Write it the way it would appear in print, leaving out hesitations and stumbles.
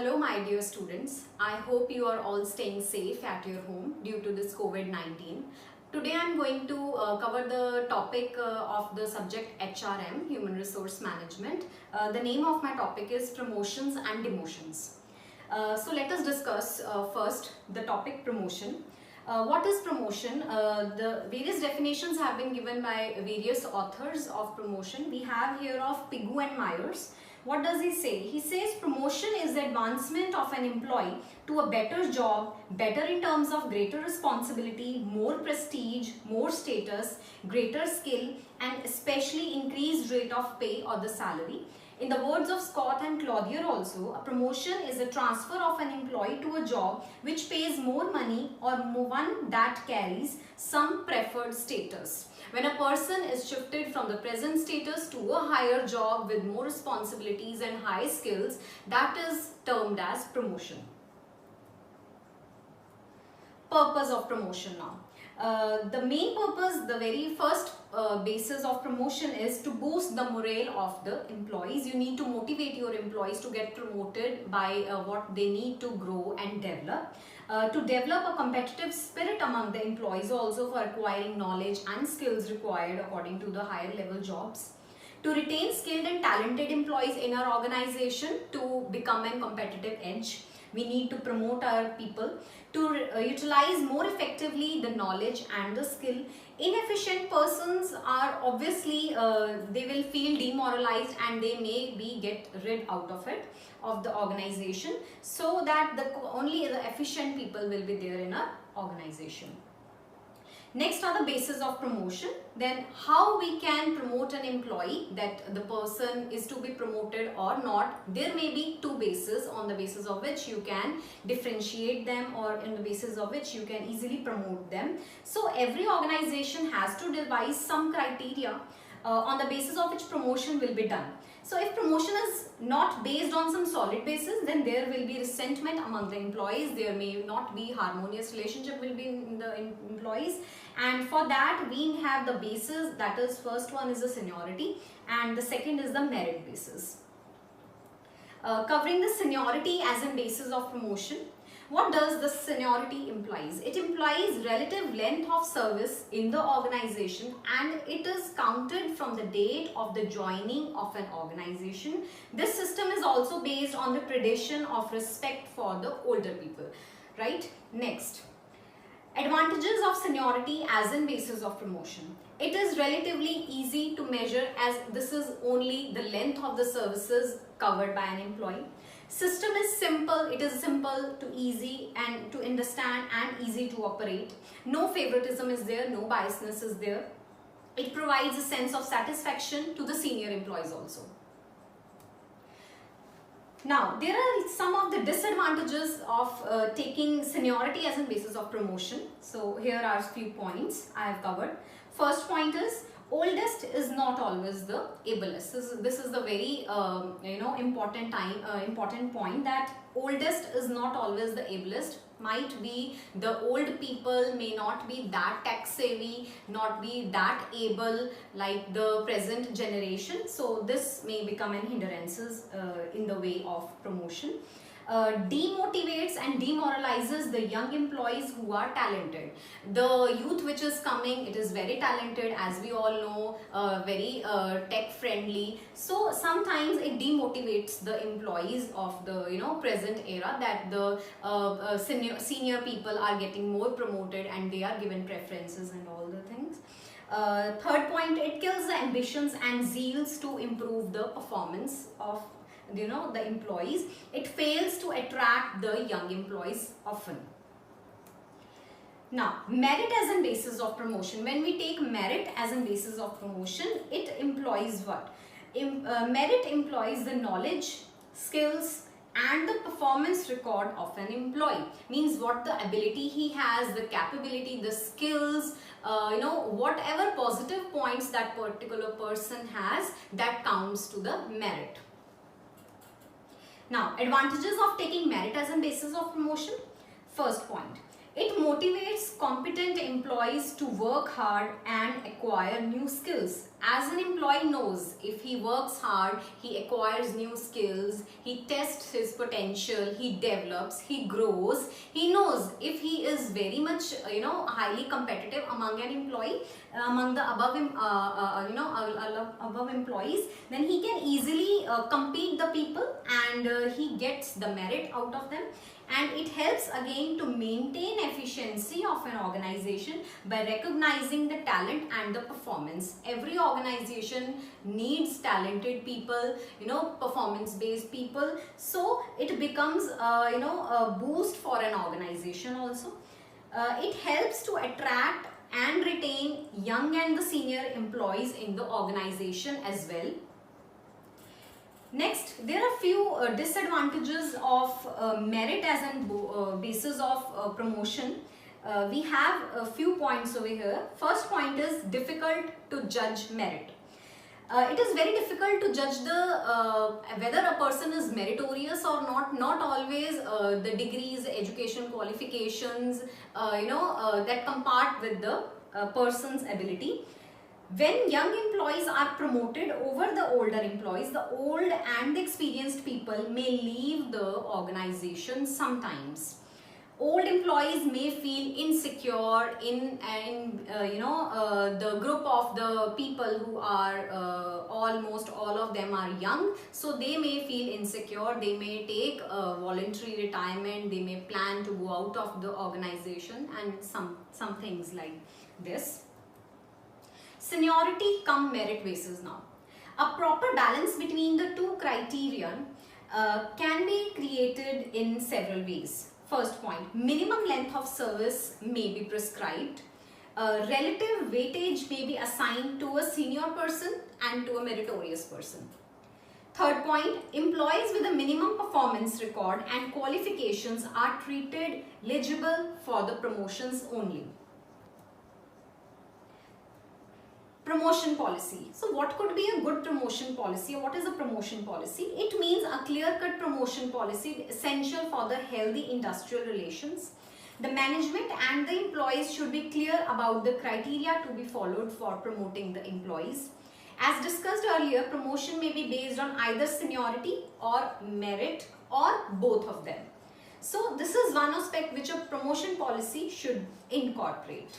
Hello my dear students, I hope you are all staying safe at your home due to this COVID-19. Today I am going to cover the topic of the subject HRM, Human Resource Management. The name of my topic is Promotions and Demotions. So let us discuss first the topic promotion. What is promotion? The various definitions have been given by various authors of promotion. We have here of Pigou and Myers. What does he say? He says promotion is the advancement of an employee to a better job, better in terms of greater responsibility, more prestige, more status, greater skill, and especially increased rate of pay or the salary. In the words of Scott and Clothier also, a promotion is a transfer of an employee to a job which pays more money or one that carries some preferred status. When a person is shifted from the present status to a higher job with more responsibilities and high skills, that is termed as promotion. Purpose of promotion now. The main purpose, the very first basis of promotion is to boost the morale of the employees. You need to motivate your employees to get promoted by what they need to grow and develop. To develop a competitive spirit among the employees also for acquiring knowledge and skills required according to the higher level jobs. To retain skilled and talented employees in our organization to become a competitive edge. We need to promote our people to utilize more effectively the knowledge and the skill. Inefficient persons are obviously, they will feel demoralized and they may be get rid out of it, of the organization, so that only the efficient people will be there in our organization. Next are the basis of promotion. Then how we can promote an employee, that the person is to be promoted or not. There may be two bases on the basis of which you can differentiate them or in the basis of which you can easily promote them. So every organization has to devise some criteria on the basis of which promotion will be done. So if promotion is not based on some solid basis, then there will be resentment among the employees. There may not be harmonious relationship will be in the employees. And for that we have the basis, that is first one is the seniority and the second is the merit basis. Covering the seniority as a basis of promotion. What does the seniority implies? It implies relative length of service in the organization and it is counted from the date of the joining of an organization. This system is also based on the tradition of respect for the older people, right? Next, advantages of seniority as in basis of promotion. It is relatively easy to measure as this is only the length of the services covered by an employee. System is simple, it is simple to easy and to understand and easy to operate. No favoritism is there, no biasness is there. It provides a sense of satisfaction to the senior employees also. Now, there are some of the disadvantages of taking seniority as a basis of promotion. So, here are a few points I have covered. First point is, oldest is not always the ablest. This is the very important point, that oldest is not always the ablest. Might be the old people may not be that tech savvy, not be that able like the present generation. So this may become an hindrances in the way of promotion. Demotivates and demoralizes the young employees who are talented. The youth which is coming, it is very talented, as we all know, very tech friendly. So sometimes it demotivates the employees of the present era, that the senior people are getting more promoted and they are given preferences and all the things. Third point, it kills the ambitions and zeals to improve the performance of the employees. It fails to attract the young employees often. Now, merit as a basis of promotion. When we take merit as a basis of promotion, it employs what? Merit employs the knowledge, skills and the performance record of an employee. Means what the ability he has, the capability, the skills, whatever positive points that particular person has, that counts to the merit. Now, advantages of taking merit as a basis of promotion. First point, it motivates competent employees to work hard and acquire new skills. as an employee knows if he works hard, he acquires new skills, he tests his potential, he develops, he grows, he knows if he is very much highly competitive among an employee, among the above above employees, then he can easily compete the people, and he gets the merit out of them. And it helps again to maintain efficiency of an organization by recognizing the talent and the performance. Every organization needs talented people, performance based people, so it becomes a boost for an organization also. It helps to attract and retain young and the senior employees in the organization as well. Next, there are few disadvantages of merit as a basis of promotion. We have a few points over here. First point is difficult to judge merit. It is very difficult to judge whether a person is meritorious or not. Not always the degrees, education qualifications, that compart with the person's ability. When young employees are promoted over the older employees, the old and the experienced people may leave the organization sometimes. Old employees may feel insecure in the group of the people who are almost all of them are young, so they may feel insecure. They may take a voluntary retirement, they may plan to go out of the organization, and some things like this. Seniority cum merit basis now. A proper balance between the two criterion can be created in several ways. First point, minimum length of service may be prescribed. Relative weightage may be assigned to a senior person and to a meritorious person. Third point, employees with a minimum performance record and qualifications are treated eligible for the promotions only. Promotion policy. So what could be a good promotion policy, or what is a promotion policy? It means a clear-cut promotion policy essential for the healthy industrial relations. The management and the employees should be clear about the criteria to be followed for promoting the employees. As discussed earlier, promotion may be based on either seniority or merit or both of them. So this is one aspect which a promotion policy should incorporate.